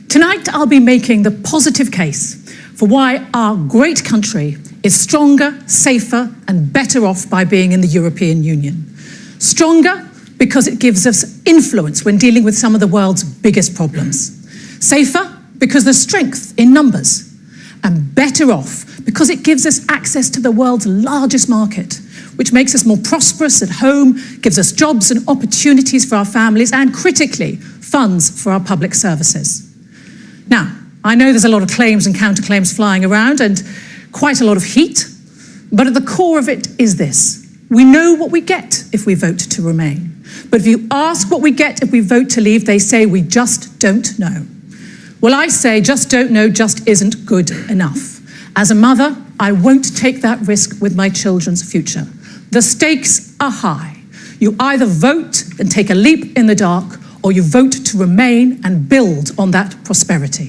Tonight I'll be making the positive case for why our great country is stronger, safer and better off by being in the European Union. Stronger because it gives us influence when dealing with some of the world's biggest problems. Safer because there's strength in numbers. And better off because it gives us access to the world's largest market, which makes us more prosperous at home, gives us jobs and opportunities for our families, and critically, funds for our public services. Now, I know there's a lot of claims and counterclaims flying around and quite a lot of heat, but at the core of it is this. We know what we get if we vote to remain. But if you ask what we get if we vote to leave, they say we just don't know. Well, I say just don't know just isn't good enough. As a mother, I won't take that risk with my children's future. The stakes are high. You either vote and take a leap in the dark, or you vote to remain and build on that prosperity.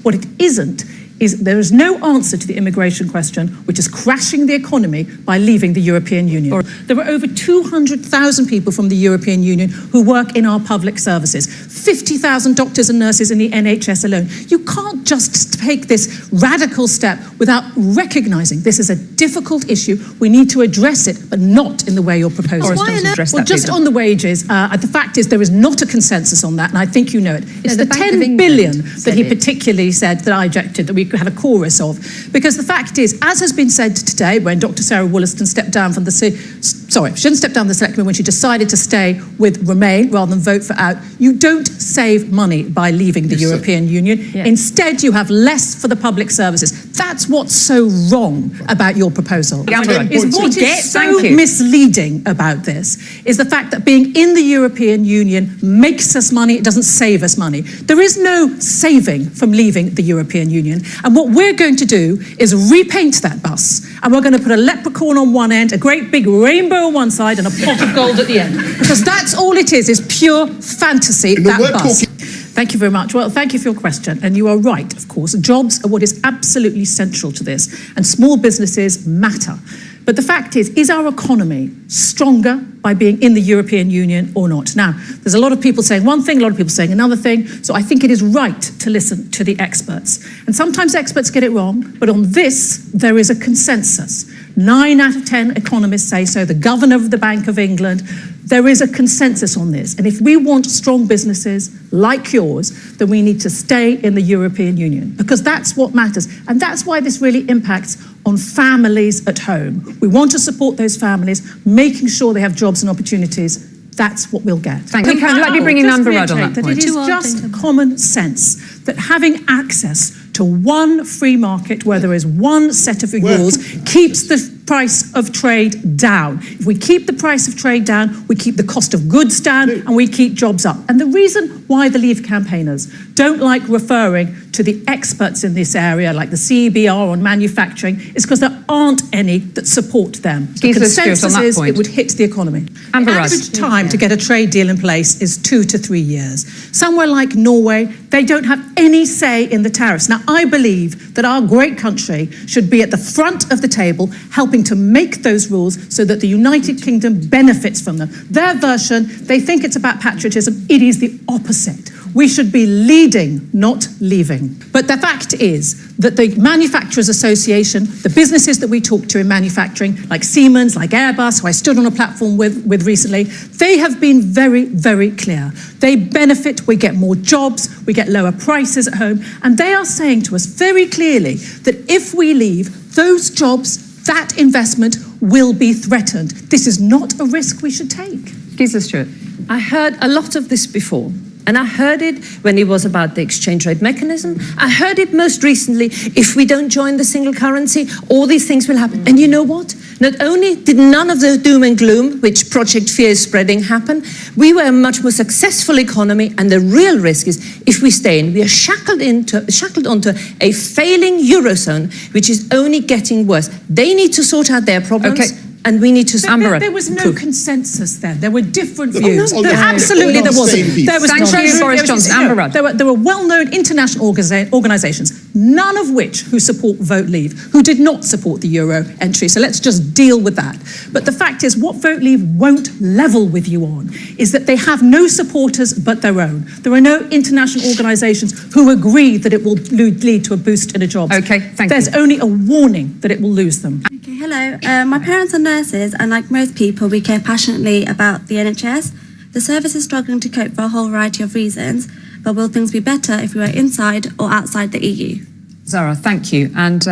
What it isn't is there is no answer to the immigration question, which is crashing the economy by leaving the European Union. There are over 200,000 people from the European Union who work in our public services, 50,000 doctors and nurses in the NHS alone. You can't just take this radical step without recognising this is a difficult issue. We need to address it, but not in the way you're proposing. Well, just on the wages, the fact is there is not a consensus on that, and I think you know it. It's the 10 billion that he particularly said that I objected, that we could have a chorus of. Because the fact is, as has been said today, when Dr. Sarah Wollaston stepped down from the... Sorry, she didn't step down the select committee when she decided to stay with Remain rather than vote for out. You don't save money by leaving the European Union. Yeah. Instead, you have less for the public services. That's what's so wrong about your proposal. What is so misleading about this is the fact that being in the European Union makes us money, it doesn't save us money. There is no saving from leaving the European Union. And what we're going to do is repaint that bus. And we're going to put a leprechaun on one end, a great big rainbow on one side, and a pot of gold at the end. Because that's all it is pure fantasy, that bus. Thank you very much. Well, thank you for your question. And you are right, of course. Jobs are what is absolutely central to this. And small businesses matter. But the fact is our economy stronger by being in the European Union or not? Now, there's a lot of people saying one thing, a lot of people saying another thing. So I think it is right to listen to the experts. And sometimes experts get it wrong, but on this, there is a consensus. 9 out of 10 economists say so, the governor of the Bank of England. There is a consensus on this. And if we want strong businesses like yours, then we need to stay in the European Union, because that's what matters. And that's why this really impacts on families at home. We want to support those families, making sure they have jobs and opportunities. That's what we'll get. Thank you. Let me bring in Amber Rudd on that point. It is just common sense that having access to one free market where there is one set of rules keeps the price of trade down. If we keep the price of trade down, we keep the cost of goods down, and we keep jobs up. And the reason why the Leave campaigners don't like referring to the experts in this area, like the CBR on manufacturing, is because there aren't any that support them. The consensus is it would hit the economy. The average time to get a trade deal in place is 2 to 3 years. Somewhere like Norway, they don't have any say in the tariffs. Now, I believe that our great country should be at the front of the table, helping to make those rules so that the United Kingdom benefits from them. Their version, they think it's about patriotism. It is the opposite. We should be leading, not leaving. But the fact is that the Manufacturers Association, the businesses that we talk to in manufacturing, like Siemens, like Airbus, who I stood on a platform with recently, they have been very, very clear. They benefit, we get more jobs, we get lower prices at home, and they are saying to us very clearly that if we leave, those jobs, that investment will be threatened. This is not a risk we should take. Gisela Stewart. I heard a lot of this before. And I heard it when it was about the exchange rate mechanism. I heard it most recently, if we don't join the single currency, all these things will happen. And you know what? Not only did none of the doom and gloom, which Project Fear is spreading, happen, we were a much more successful economy. And the real risk is, if we stay in, we are shackled onto a failing Eurozone, which is only getting worse. They need to sort out their problems. Okay. and we need to... There was no consensus then. There were different views. no, Absolutely there wasn't. There was Thank you, Boris Johnson. Amber Rudd. There were well-known international organisations, none of which who support Vote Leave, who did not support the euro entry. So let's just deal with that. But the fact is, what Vote Leave won't level with you on is that they have no supporters but their own. There are no international organisations who agree that it will lead to a boost in a job. Okay, thank you. There's only a warning that it will lose them. Okay, hello. My parents are nurses, and like most people, we care passionately about the NHS. The service is struggling to cope for a whole variety of reasons, but will things be better if we were inside or outside the EU? Zara, thank you. And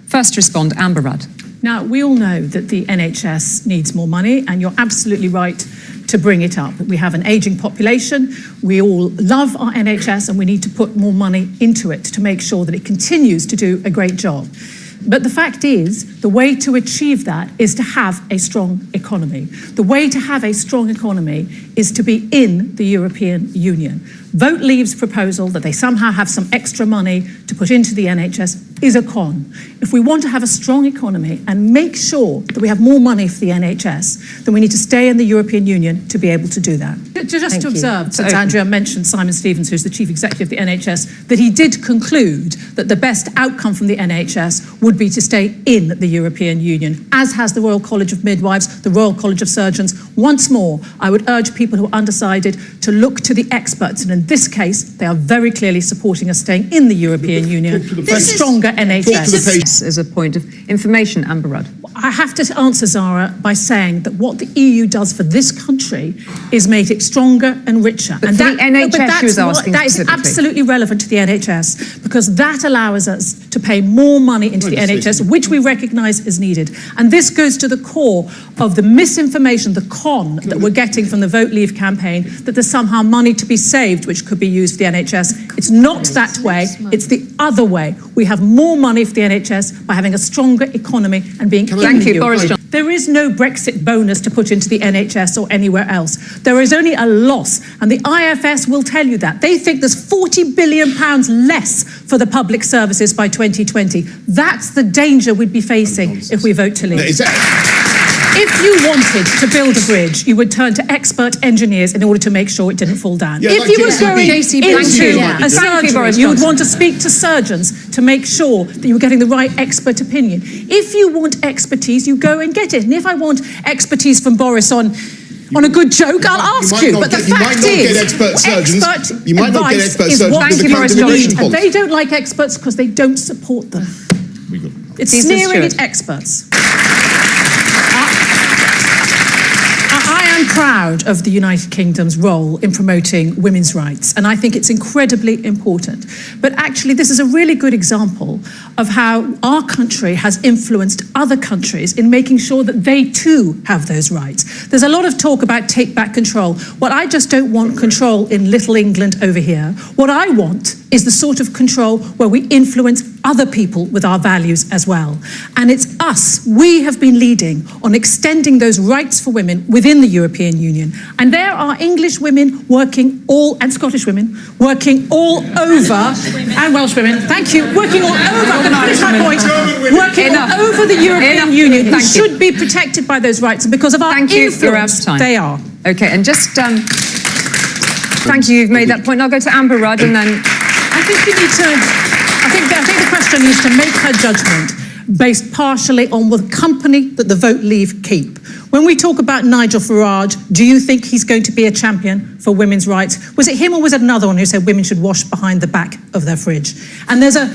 first to respond, Amber Rudd. Now, we all know that the NHS needs more money, and you're absolutely right to bring it up. We have an ageing population, we all love our NHS, and we need to put more money into it to make sure that it continues to do a great job. But the fact is, the way to achieve that is to have a strong economy. The way to have a strong economy is to be in the European Union. Vote Leave's proposal that they somehow have some extra money to put into the NHS is a con. If we want to have a strong economy and make sure that we have more money for the NHS, then we need to stay in the European Union to be able to do that. Just to observe, since Andrea mentioned Simon Stevens, who's the Chief Executive of the NHS, that he did conclude that the best outcome from the NHS would be to stay in the European Union, as has the Royal College of Midwives, the Royal College of Surgeons. Once more, I would urge people who are undecided to look to the experts, and in this case, they are very clearly supporting us staying in the European Union for a stronger NHS. This is a point of information, Amber Rudd. I have to answer Zara by saying that what the EU does for this country is make it stronger and richer. But the NHS she was asking that is absolutely relevant to the NHS, because that allows us to pay more money into the NHS, which we recognise is needed. And this goes to the core of the misinformation, the con that we're getting from the Vote Leave campaign, that there's somehow money to be saved which could be used for the NHS. It's not that way, it's the other way. We have more money for the NHS by having a stronger economy and being in Thank the you, Boris Johnson. There is no Brexit bonus to put into the NHS or anywhere else. There is only a loss, and the IFS will tell you that. They think there's £40 billion less for the public services by 2020. That's the danger we'd be facing if we vote to leave. If you wanted to build a bridge, you would turn to expert engineers in order to make sure it didn't fall down. If you were going into a surgery, you would want to speak to surgeons to make sure that you were getting the right expert opinion. If you want expertise, you go and get it. And if I want expertise from Boris on a good joke, I'll ask you. But the fact is, expert surgeons, you might not get expert surgeons because the need, and they don't like experts because they don't support them. It's sneering at experts. I am proud of the United Kingdom's role in promoting women's rights, and I think it's incredibly important. But actually, this is a really good example of how our country has influenced other countries in making sure that they too have those rights. There's a lot of talk about take back control. Well, I just don't want control in little England over here. What I want is the sort of control where we influence other people with our values as well. And it's us, we have been leading on extending those rights for women within the European Union. And there are English women working and Scottish women working all over, and Welsh women, thank you, working all over, I'm going to finish my point, working all over the European Union, who should be protected by those rights, and because of our influence, they are. Okay, and just, thank you, you've made that point. I'll go to Amber Rudd, and then... I think you need to, I think the question is to make her judgment based partially on the company that the Vote Leave keep. When we talk about Nigel Farage, do you think he's going to be a champion for women's rights? Was it him or was it another one who said women should wash behind the back of their fridge? And there's a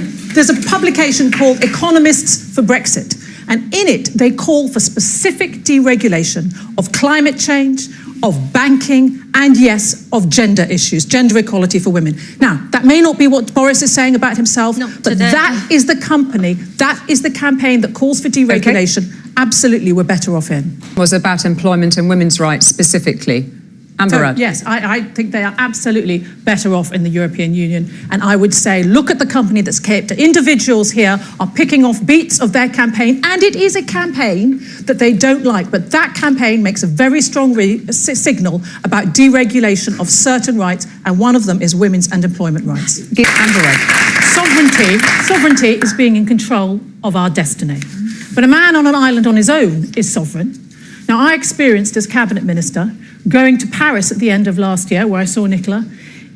publication called Economists for Brexit, and in it they call for specific deregulation of climate change, of banking, and yes, of gender issues, gender equality for women. Now, that may not be what Boris is saying about himself, but that is the company, that is the campaign that calls for deregulation. Okay. Absolutely, we're better off in. Was about employment and women's rights specifically. Amber Rudd. Yes, I think they are absolutely better off in the European Union. And I would say, look at the company that's kept. Individuals here are picking off beats of their campaign, and it is a campaign that they don't like. But that campaign makes a very strong signal about deregulation of certain rights, and one of them is women's and employment rights. Amber Rudd. Sovereignty is being in control of our destiny. But a man on an island on his own is sovereign. Now, I experienced as Cabinet Minister going to Paris at the end of last year, where I saw Nicola,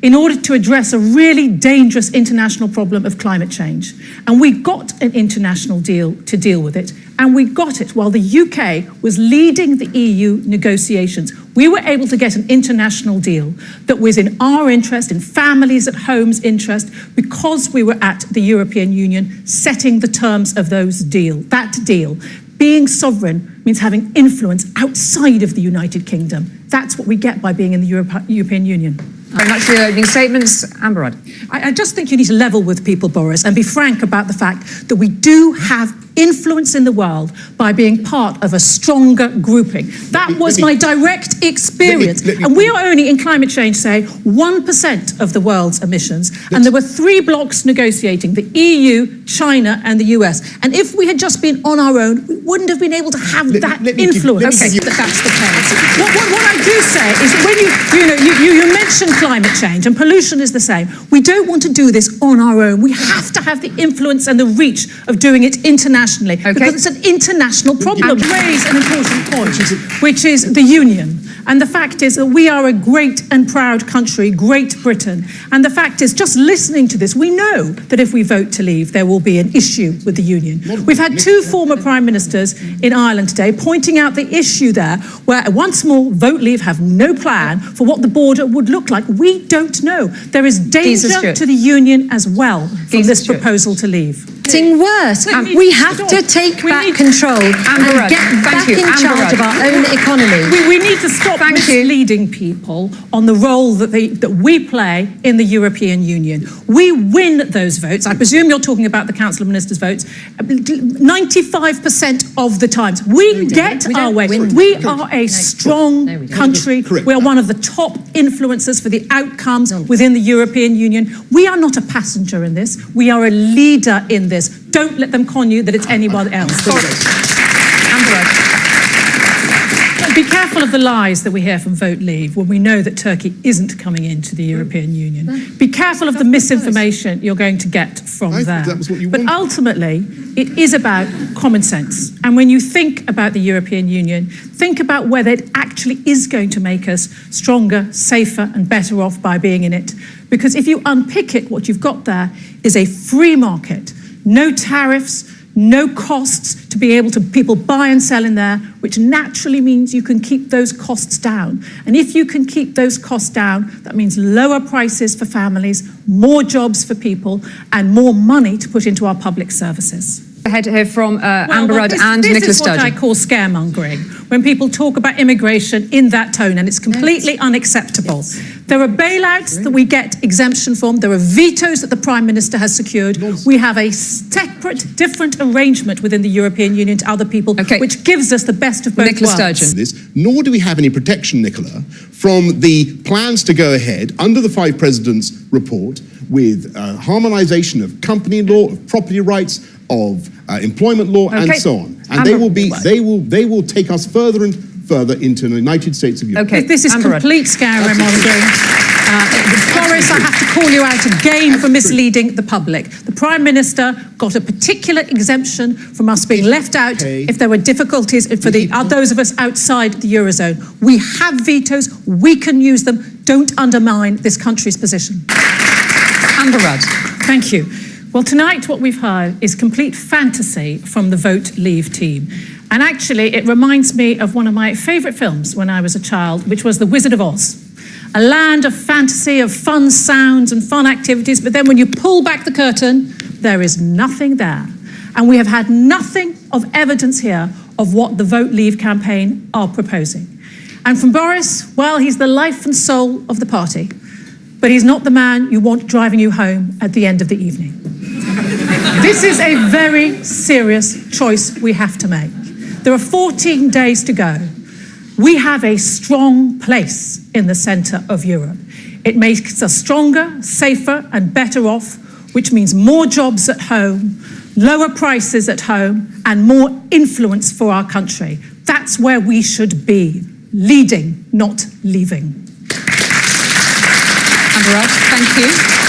in order to address a really dangerous international problem of climate change. And we got an international deal to deal with it. And we got it while the UK was leading the EU negotiations. We were able to get an international deal that was in our interest, in families at home's interest, because we were at the European Union setting the terms of that deal. Being sovereign means having influence outside of the United Kingdom. That's what we get by being in the European Union. Very much for your opening statements. Amber Rudd. I just think you need to level with people, Boris, and be frank about the fact that we do have influence in the world by being part of a stronger grouping. That was my direct experience. And we are only, in climate change, say, 1% of the world's emissions. And there were 3 blocs negotiating, the EU, China, and the US. And if we had just been on our own, we wouldn't have been able to have that influence. That's the case. What I do say is that when you mentioned climate change, and pollution is the same, we don't want to do this on our own. We have to have the influence and the reach of doing it internationally. Because it's an international problem. Raise an important point, which is the union. And the fact is that we are a great and proud country, Great Britain. And the fact is, just listening to this, we know that if we vote to leave, there will be an issue with the union. We've had 2 former prime ministers in Ireland today pointing out the issue there, where once more, vote leave have no plan for what the border would look like. We don't know. There is danger to the union as well from this proposal to leave. Getting worse. We have to take back control and get back in charge of our own economy. We need to stop misleading people on the role that we play in the European Union. We win those votes. I presume you're talking about the Council of Ministers votes. 95% of the times. We get our way. We are a strong country. We are one of the top influencers for the outcomes within the European Union. We are not a passenger in this. We are a leader in this. Don't let them con you that it's anyone else. Be careful of the lies that we hear from Vote Leave when we know that Turkey isn't coming into the European Union. Be careful of the misinformation you're going to get from there. But ultimately, it is about common sense. And when you think about the European Union, think about whether it actually is going to make us stronger, safer, and better off by being in it. Because if you unpick it, what you've got there is a free market, no tariffs, no costs to be able to people buy and sell in there, which naturally means you can keep those costs down. And if you can keep those costs down, that means lower prices for families, more jobs for people, and more money to put into our public services. Ahead here from Amber Rudd and Nicola Sturgeon. This is what I call scaremongering, when people talk about immigration in that tone, and it's completely unacceptable. There are bailouts that we get exemption from. There are vetoes that the Prime Minister has secured. We have a separate, different arrangement within the European Union to other people, which gives us the best of both Nicola worlds. Sturgeon. Nor do we have any protection, Nicola, from the plans to go ahead under the 5 Presidents' report with harmonisation of company law, of property rights, of employment law, and so on. And they will take us further and further into the United States of Europe. This is complete scaremongering. Boris, I have to call you out again for misleading the public. The Prime Minister got a particular exemption from us being left out if there were difficulties for those of us outside the Eurozone. We have vetoes. We can use them. Don't undermine this country's position. Amber Rudd. Thank you. Well, tonight what we've heard is complete fantasy from the Vote Leave team. And actually, it reminds me of one of my favourite films when I was a child, which was The Wizard of Oz. A land of fantasy, of fun sounds and fun activities, but then when you pull back the curtain, there is nothing there. And we have had nothing of evidence here of what the Vote Leave campaign are proposing. And from Boris, well, he's the life and soul of the party, but he's not the man you want driving you home at the end of the evening. This is a very serious choice we have to make. There are 14 days to go. We have a strong place in the centre of Europe. It makes us stronger, safer, and better off, which means more jobs at home, lower prices at home, and more influence for our country. That's where we should be, leading, not leaving. Amber Rudd, thank you.